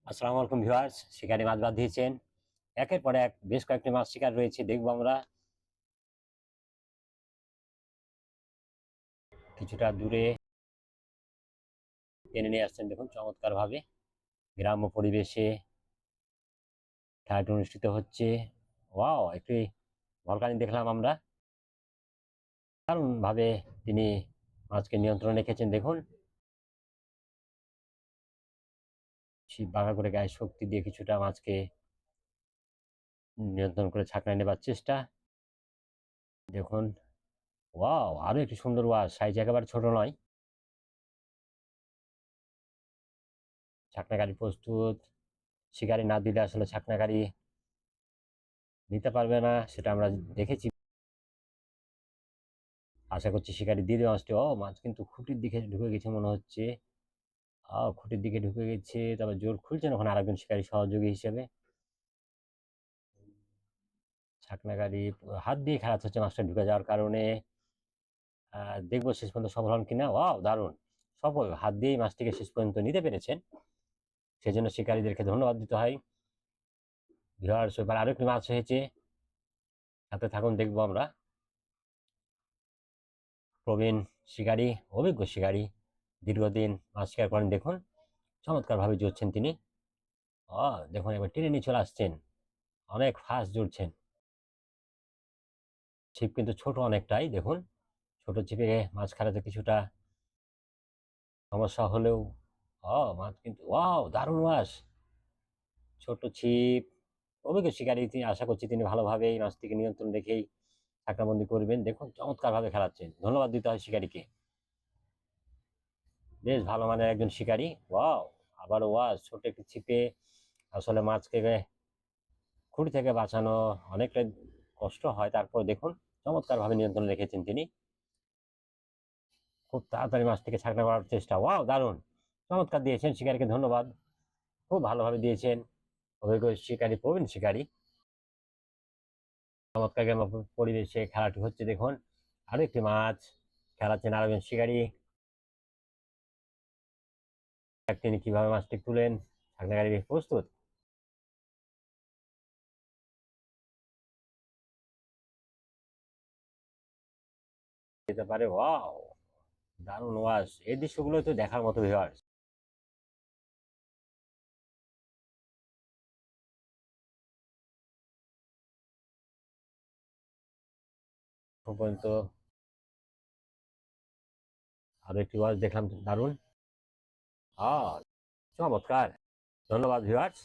আসসালামু আলাইকুম ভিউয়ার্স, শিকারি মাছ বাদ দিয়েছেন। একের পর এক বেশ কয়েকটি মাছ শিকার রয়েছে, দেখবো আমরা। কিছুটা দূরে টেনে নিয়ে আসছেন, দেখুন চমৎকার ভাবে। গ্রাম্য পরিবেশে খেলাটি অনুষ্ঠিত হচ্ছে। ওয়াও, একটি ভলকানি দেখলাম আমরা। দারুণ ভাবে তিনি মাছকে নিয়ন্ত্রণ রেখেছেন, দেখুন। ছিপ বাঁকা করে গায়ে শক্তি দিয়ে কিছুটা মাছকে নিয়ন্ত্রণ করে ছাকনায় নেবার চেষ্টা, দেখুন। ওয়াও, আরো একটি সুন্দর ওয়াশ, সাইজ একেবারে ছোট নয়। ছাকনা গাড়ি প্রস্তুত। শিকারি না দিলে আসলে ছাকনা গাড়ি নিতে পারবে না, সেটা আমরা দেখেছি। আশা করছি শিকারি দিয়ে দেওয়া মাছটি। মাছ কিন্তু খুঁটির দিকে ঢুকে গেছে মনে হচ্ছে। খুঁটির দিকে ঢুকে গেছে, তবে জোর খুলছেন ওখানে আরেকজন শিকারি সহযোগী হিসেবে। ছাকনা গাড়ি হাত দিয়ে খেলাতে হচ্ছে মাছটা ঢুকে যাওয়ার কারণে। দেখবো শেষ পর্যন্ত সফল হন কিনা। দারুণ সফল, হাত দিয়েই মাছটিকে শেষ পর্যন্ত নিতে পেরেছেন, সেজন্য শিকারীদেরকে ধন্যবাদ দিতে হয়। ভিউয়ার্স, এবার আরো একটি মাছ হয়েছে, সাথে থাকুন, দেখবো আমরা। প্রবীণ শিকারী, অভিজ্ঞ শিকারী, দীর্ঘদিন মাছ শিকার করেন, দেখুন চমৎকার ভাবে জুড়ছেন তিনি। দেখুন এবার টেনে নিয়ে চলে আসছেন, অনেক ফাস্ট জুড়ছেন। ছিপ কিন্তু ছোট অনেকটাই, দেখুন। ছোট ছিপে মাছ খেলাতে কিছুটা সমস্যা হলেও মাছ কিন্তু দারুণ মাছ। ছোট ছিপ, অভিজ্ঞ শিকারী তিনি, আশা করছি তিনি ভালোভাবে এই মাছটিকে নিয়ন্ত্রণ রেখেই চাকরাবন্দি করবেন। দেখুন চমৎকার ভাবে খেলাচ্ছেন, ধন্যবাদ দিতে হয় শিকারীকে। বেশ ভালো মানের একজন শিকারী। আবারও ছোট একটি ছিপে আসলে মাছকে খুঁড়ি থেকে বাঁচানো অনেকটা কষ্ট হয়, তারপর দেখুন চমৎকার ভাবে নিয়ন্ত্রণ রেখেছেন তিনি। খুব তাড়াতাড়ি মাছটিকে ছাকনা করার চেষ্টা। দারুণ, চমৎকার দিয়েছেন, শিকারীকে ধন্যবাদ, খুব ভালোভাবে দিয়েছেন। অভিজ্ঞ শিকারী, প্রবীণ শিকারী। চমৎকার গ্রাম্য পরিবেশে খেলাটি হচ্ছে, দেখুন। আরো একটি মাছ খেলাচ্ছেন আরো একজন শিকারী। তিনি কিভাবে মাছটি তুলেন, ছাকনা গাড়ি প্রস্তুত। যেতে পারে। দারুণ ওয়াশ, এই দৃশ্যগুলো তো দেখার মতো ভিউয়ার্স। পর্যন্ত আরো একটি ওয়াচ দেখলাম, দারুণ। চমৎকার, ধন্যবাদ ভিউয়ার্স।